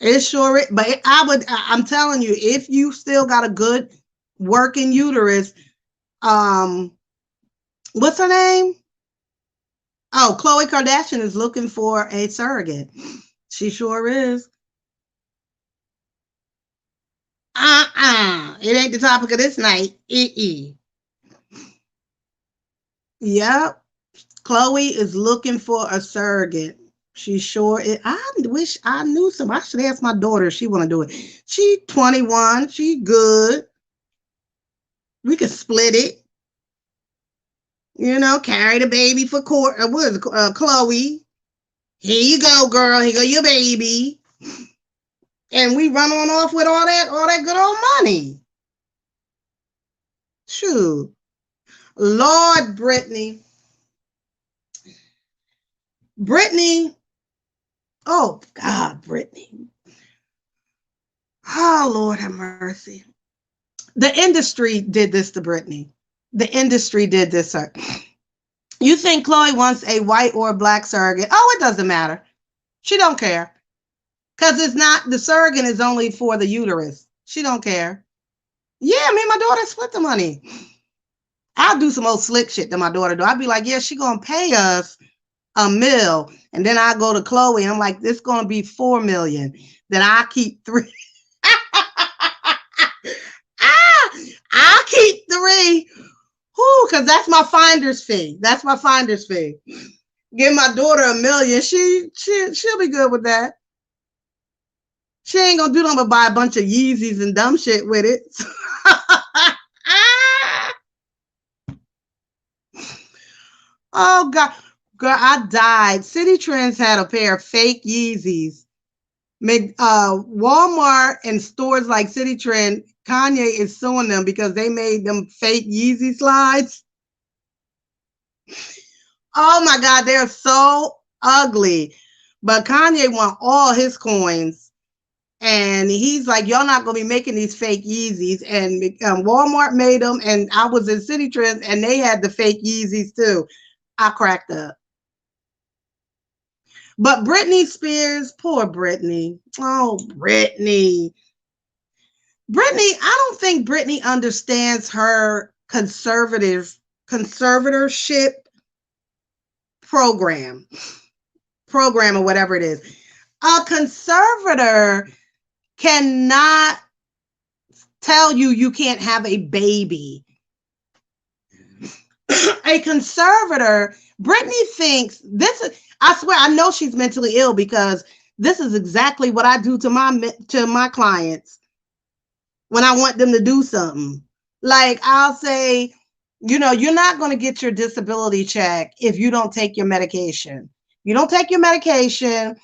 It sure is. But I'm telling you, if you still got a good working uterus, what's her name? Oh, Khloe Kardashian is looking for a surrogate. She sure is. It ain't the topic of this night. Yep. Khloe is looking for a surrogate. She sure is. I wish I knew some. I should ask my daughter if she want to do it. She 21. She good. We could split it. You know, carry the baby for court. What is it? Khloe? Here you go, girl. Here go your baby. And we run on off with all that good old money. Shoot. Lord, Brittany. Oh, God, Brittany. Oh, Lord have mercy. The industry did this to Brittany. The industry did this to her. You think Khloe wants a white or black surrogate? Oh, it doesn't matter. She don't care. Because it's not, the surrogate is only for the uterus. She don't care. Yeah, me and my daughter split the money. I'll do some old slick shit that my daughter do. I'll be like, yeah, she going to pay us $1 million. And then I go to Khloe and I'm like, this going to be $4 million. Then I keep 3. I'll keep 3. Because that's my finder's fee. That's my finder's fee. Give my daughter $1 million. She'll be good with that. She ain't gonna do nothing but buy a bunch of Yeezys and dumb shit with it. Oh God, girl, I died. Citi Trends had a pair of fake Yeezys. Walmart and stores like Citi Trend, Kanye is suing them because they made them fake Yeezy slides. Oh my God, they're so ugly. But Kanye want all his coins. And he's like, y'all not going to be making these fake Yeezys. And Walmart made them. And I was in Citi Trends and they had the fake Yeezys too. I cracked up. But Britney Spears, poor Britney. Oh, Britney. I don't think Britney understands her conservatorship program or whatever it is. A conservator cannot tell you can't have a baby. A conservator, Britney thinks this is, I swear, I know she's mentally ill because this is exactly what I do to my clients when I want them to do something. Like I'll say, you know, you're not going to get your disability check if you don't take your medication. You don't take your medication,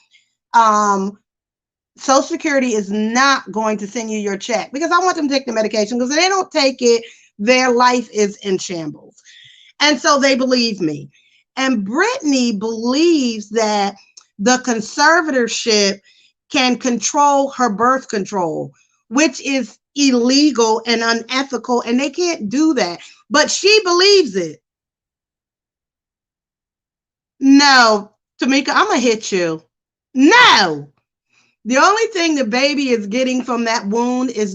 Social Security is not going to send you your check because I want them to take the medication because if they don't take it, their life is in shambles. And so they believe me. And Britney believes that the conservatorship can control her birth control, which is illegal and unethical, and they can't do that. But she believes it. No, Tamika, I'm going to hit you. No. The only thing the baby is getting from that wound is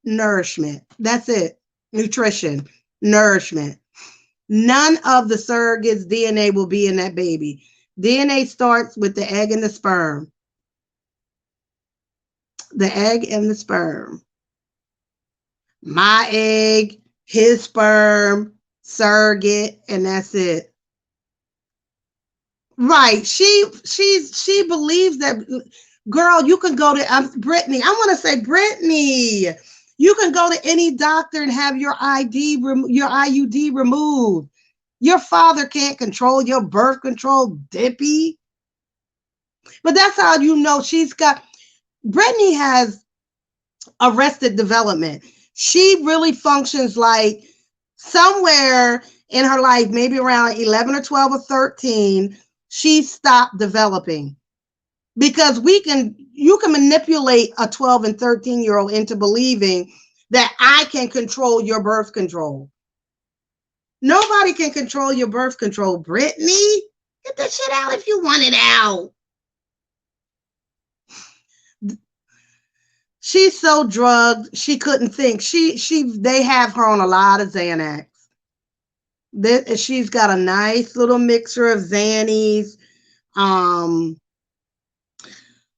nourishment. That's it. Nutrition, nourishment. None of the surrogates' DNA will be in that baby. DNA starts with the egg and the sperm. The egg and the sperm. My egg, his sperm, surrogate, and that's it. Right. She believes that. Girl, you can go to Brittany. I want to say, Brittany, you can go to any doctor and have your IUD removed. Your father can't control your birth control, Dippy. But that's how you know Brittany has arrested development. She really functions like somewhere in her life, maybe around 11 or 12 or 13, she stopped developing. Because you can manipulate a 12 and 13-year-old into believing that I can control your birth control. Nobody can control your birth control. Brittany, get that shit out if you want it out. She's so drugged, she couldn't think. They have her on a lot of Xanax. She's got a nice little mixture of Xannies,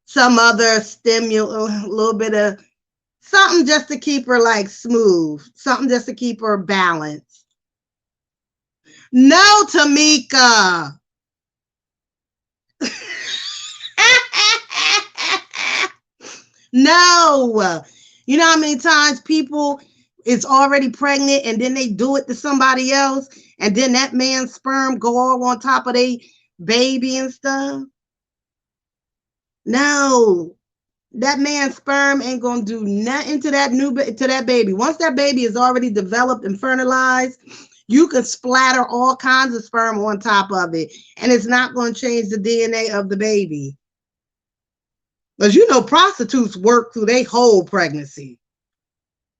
some other stimulant, a little bit of something just to keep her like smooth, something just to keep her balanced. No, Tamika. No. You know how many times people is already pregnant and then they do it to somebody else and then that man's sperm go all on top of their baby and stuff? No. That man's sperm ain't gonna do nothing to that baby. Once that baby is already developed and fertilized, you can splatter all kinds of sperm on top of it, and it's not going to change the DNA of the baby. Because you know, prostitutes work through their whole pregnancy.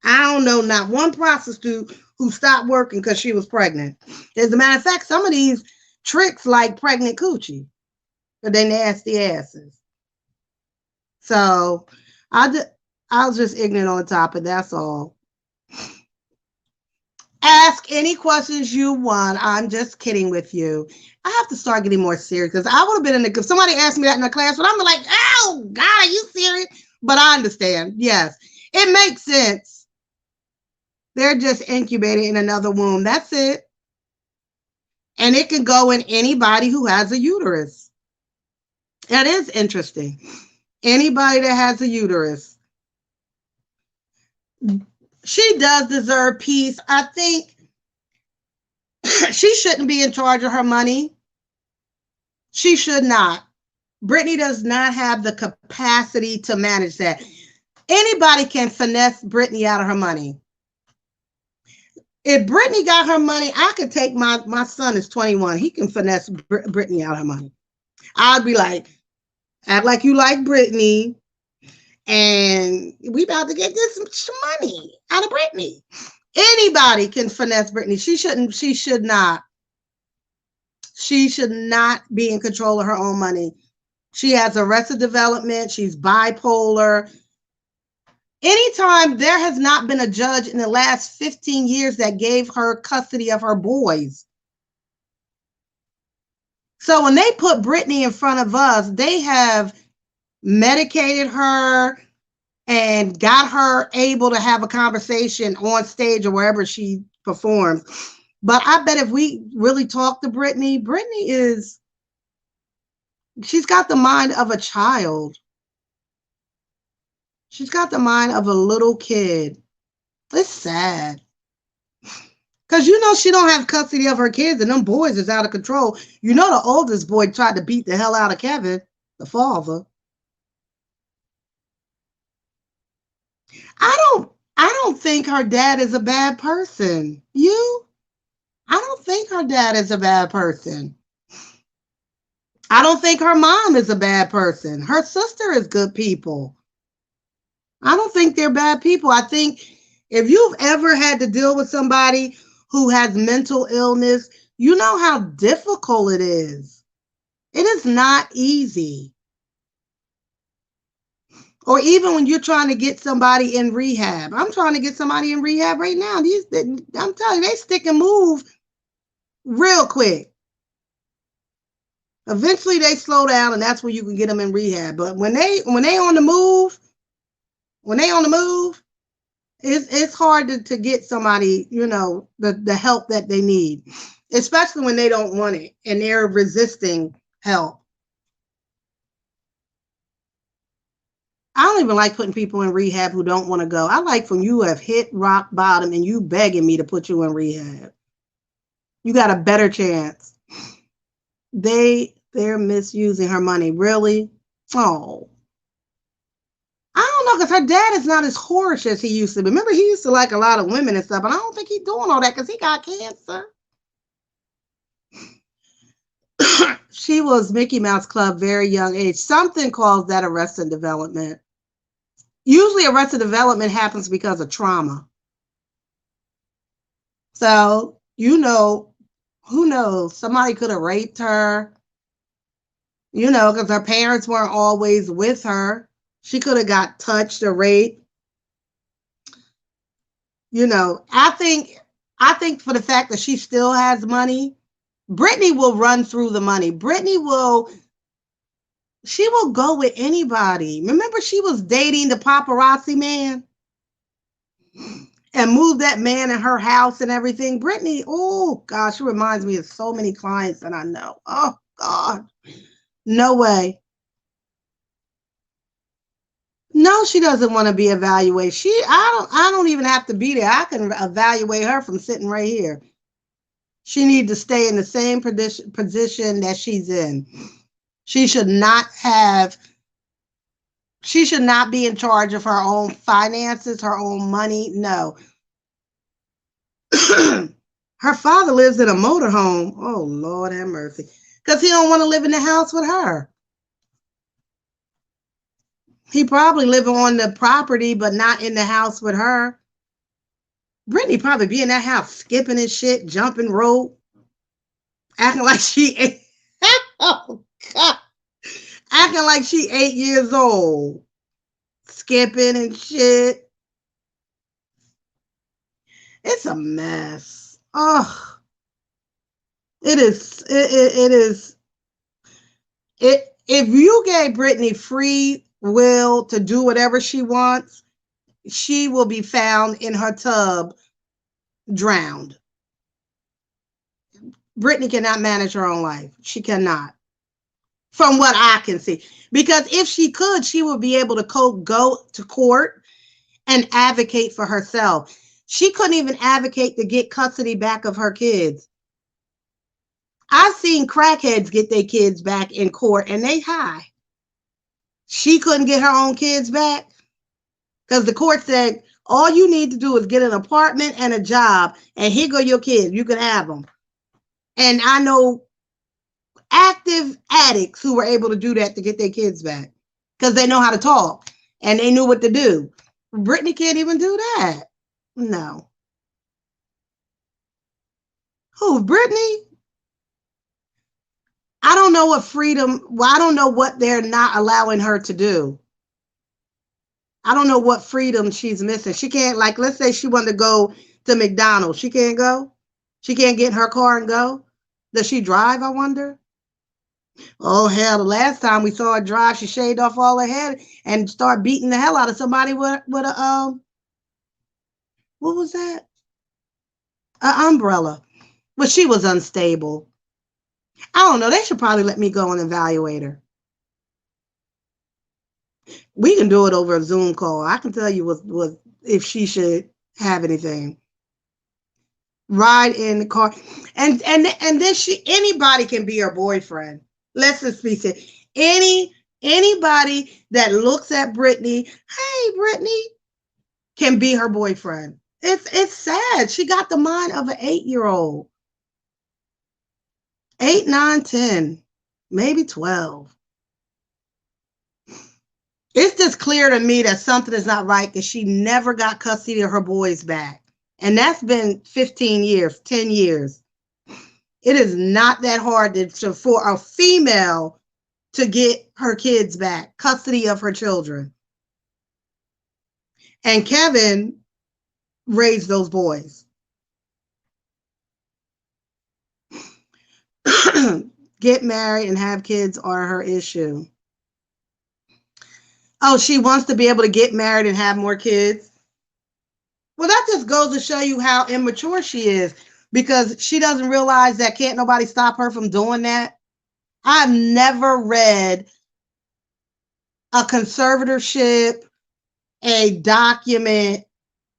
I don't know not one prostitute who stopped working because she was pregnant. As a matter of fact, some of these tricks like pregnant coochie, but they nasty asses. So I was just ignorant on the topic. That's all. Ask any questions you want. I'm just kidding with you. I have to start getting more serious because I would have been if somebody asked me that in the class, but I'm like, oh God, are you serious? But I understand. Yes, it makes sense. They're just incubating in another womb. That's it. And it can go in anybody who has a uterus. That is interesting. Anybody that has a uterus. She does deserve peace. I think she shouldn't be in charge of her money. She should not. Brittany does not have the capacity to manage that. Anybody can finesse Brittany out of her money. If Brittany got her money, I could take my son is 21. He can finesse Brittany out of her money. I'd be like, act like you like Brittany, and we about to get this money out of Brittany. Anybody can finesse Brittany. She should not. She should not be in control of her own money. She has arrested development. She's bipolar. Anytime there has not been a judge in the last 15 years that gave her custody of her boys. So when they put Brittany in front of us, they have medicated her and got her able to have a conversation on stage or wherever she performs. But I bet if we really talk to Brittany, she's got the mind of a child. She's got the mind of a little kid. It's sad. Because you know she don't have custody of her kids and them boys is out of control. You know the oldest boy tried to beat the hell out of Kevin, the father. I don't think her dad is a bad person. You? I don't think her dad is a bad person. I don't think her mom is a bad person. Her sister is good people. I don't think they're bad people. I think if you've ever had to deal with somebody who has mental illness, you know how difficult it is. It is not easy. Or even when you're trying to get somebody in rehab. I'm trying to get somebody in rehab right now. I'm telling you, they stick and move real quick. Eventually they slow down and that's when you can get them in rehab. But when they on the move, it's hard to get somebody, you know, the help that they need, especially when they don't want it and they're resisting help. I don't even like putting people in rehab who don't want to go. I like when you have hit rock bottom and you begging me to put you in rehab. You got a better chance. They're misusing her money. Really? Oh. I don't know, because her dad is not as whorish as he used to be. Remember, he used to like a lot of women and stuff, and I don't think he's doing all that because he got cancer. She was Mickey Mouse Club, very young age. Something calls that Arrested Development. Usually Arrested Development happens because of trauma. So, who knows? Somebody could have raped her, because her parents weren't always with her. She could have got touched or raped. I think for the fact that she still has money, Brittany will run through the money. She will go with anybody. Remember, she was dating the paparazzi man and moved that man in her house and everything. Brittany, oh gosh, she reminds me of so many clients that I know. Oh God, no way. No, she doesn't want to be evaluated. I don't even have to be there. I can evaluate her from sitting right here. She needs to stay in the same position that she's in. She should not be in charge of her own finances, her own money. No. Her father lives in a motorhome. Oh, Lord have mercy. Because he don't want to live in the house with her. He probably live on the property, but not in the house with her. Brittany probably be in that house skipping and shit, jumping rope, acting like she oh God. Acting like she 8 years old. Skipping and shit. It's a mess. Oh, it is. It is. If you gave Brittany free will to do whatever she wants, she will be found in her tub, drowned. Brittany cannot manage her own life. She cannot, from what I can see. Because if she could, she would be able to go to court and advocate for herself. She couldn't even advocate to get custody back of her kids. I've seen crackheads get their kids back in court and they high. She couldn't get her own kids back because the court said, all you need to do is get an apartment and a job, and here go your kids. You can have them. And I know active addicts who were able to do that to get their kids back because they know how to talk and they knew what to do. Brittany can't even do that. No. Who, Brittany? I don't know what I don't know what they're not allowing her to do. I don't know what freedom she's missing. She can't, like, let's say she wanted to go to McDonald's. She can't go? She can't get in her car and go? Does she drive, I wonder? Oh, hell, the last time we saw her drive, she shaved off all her hair and started beating the hell out of somebody with a, what was that? An umbrella. But she was unstable. I don't know. They should probably let me go and evaluate her. We can do it over a Zoom call. I can tell you what if she should have anything. Ride in the car. And then anybody can be her boyfriend. Let's just be said. Anybody that looks at Brittany, hey, Brittany, can be her boyfriend. It's sad. She got the mind of an 8-year-old. 8, 9, 10, maybe 12. It's just clear to me that something is not right because she never got custody of her boys back. And that's been 15 years, 10 years. It is not that hard for a female to get her kids back, custody of her children. And Kevin raised those boys. Get married and have kids are her issue. Oh, she wants to be able to get married and have more kids. Well, that just goes to show you how immature she is, because she doesn't realize that can't nobody stop her from doing that. I've never read a conservatorship, a document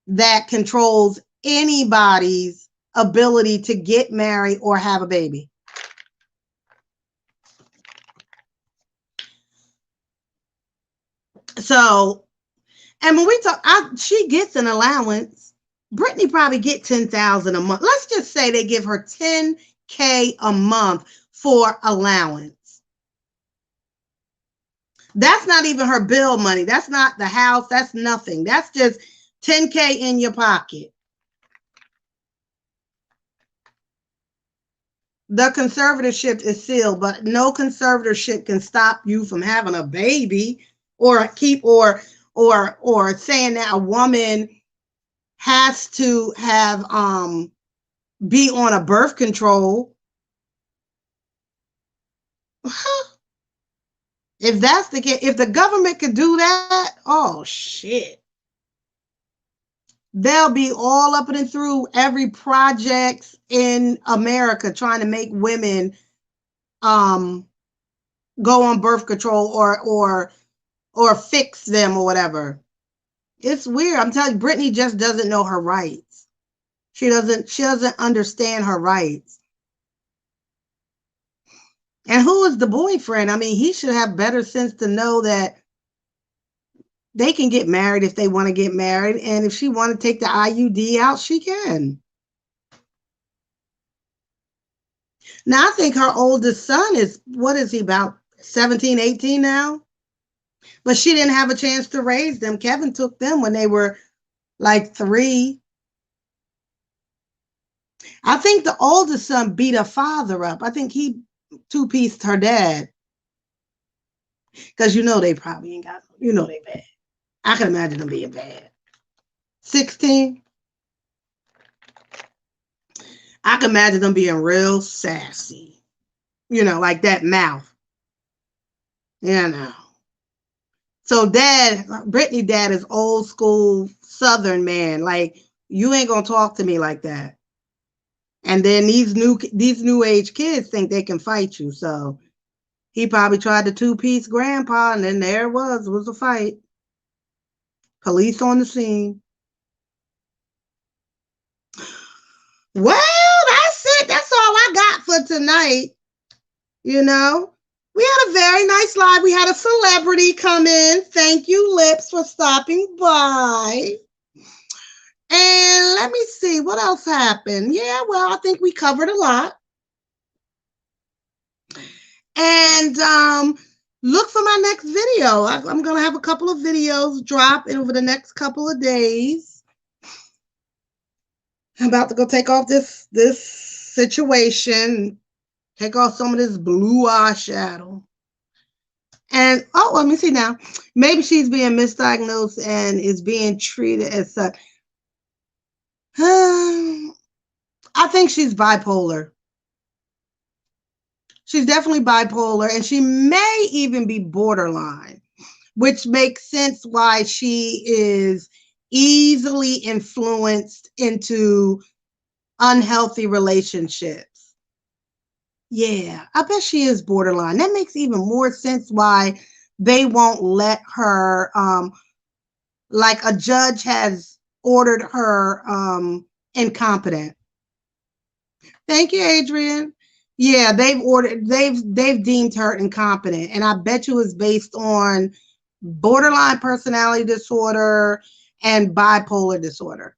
that controls anybody's ability to get married or have a baby. So, and when we talk, she gets an allowance. Brittany probably get $10,000 a month. Let's just say they give her $10K a month for allowance. That's not even her bill money. That's not the house. That's nothing. That's just $10K in your pocket. The conservatorship is sealed, but no conservatorship can stop you from having a baby or keep or saying that a woman has to have be on a birth control. If that's the case, if the government could do that, oh shit. They'll be all up and through every project in America trying to make women go on birth control or fix them or whatever. It's weird. I'm telling you, Brittany just doesn't know her rights. She doesn't understand her rights. And who is the boyfriend? I mean, he should have better sense to know that they can get married if they want to get married. And if she want to take the IUD out, she can. Now, I think her oldest son is, what is he, about 17, 18 now? But she didn't have a chance to raise them. Kevin took them when they were like 3. I think the oldest son beat her father up. I think he two-pieced her dad. Because they probably ain't got, they bad. I can imagine them being bad. 16. I can imagine them being real sassy. Like that mouth. So Brittany dad is old school Southern man. Like, you ain't gonna talk to me like that. And then these new age kids think they can fight you. So he probably tried to two-piece grandpa, and then there it was a fight. Police on the scene. Well, that's it. That's all I got for tonight. We had a very nice live. We had a celebrity come in. Thank you, Lips, for stopping by. And let me see what else happened. Yeah, well, I think we covered a lot. And look for my next video. I'm going to have a couple of videos drop over the next couple of days. I'm about to go take off this situation, take off some of this blue eyeshadow. And, let me see now. Maybe she's being misdiagnosed and is being treated as such. I think she's bipolar. She's definitely bipolar, and she may even be borderline, which makes sense why she is easily influenced into unhealthy relationships. Yeah, I bet she is borderline. That makes even more sense why they won't let her, like a judge has ordered her incompetent. Thank you, Adrian. Yeah, they've deemed her incompetent, and I bet you it's based on borderline personality disorder and bipolar disorder.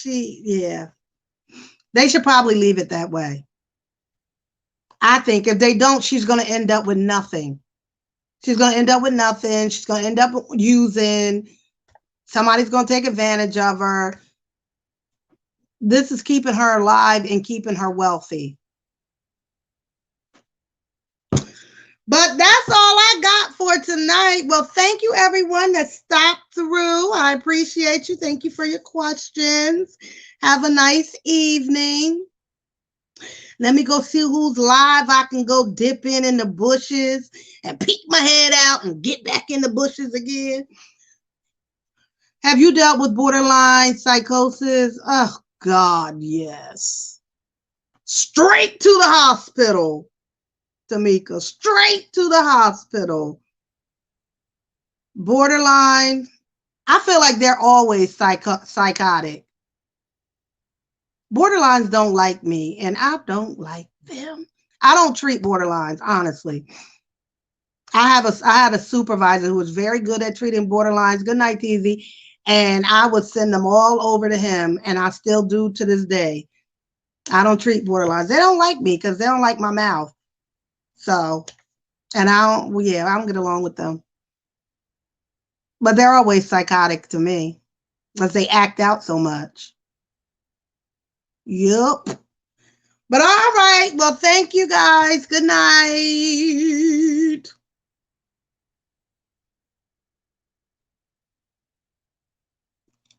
Yeah. They should probably leave it that way. I think if they don't, she's going to end up with nothing. She's going to end up with nothing. She's going to end up using. Somebody's going to take advantage of her. This is keeping her alive and keeping her wealthy. But that's all I got for tonight. Well, thank you, everyone that stopped through. I appreciate you. Thank you for your questions. Have a nice evening. Let me go see who's live. I can go dip in the bushes and peek my head out and get back in the bushes again. Have you dealt with borderline psychosis? Oh, God, yes. Straight to the hospital. Tamika, straight to the hospital. Borderline, I feel like they're always psychotic. Borderlines don't like me, and I don't like them. I don't treat borderlines, honestly. I had a supervisor who was very good at treating borderlines. Good night, TZ. And I would send them all over to him, and I still do to this day. I don't treat borderlines. They don't like me because they don't like my mouth. So, and I don't, well, yeah, I don't get along with them. But they're always psychotic to me because they act out so much. Yup. But all right. Well, thank you guys. Good night.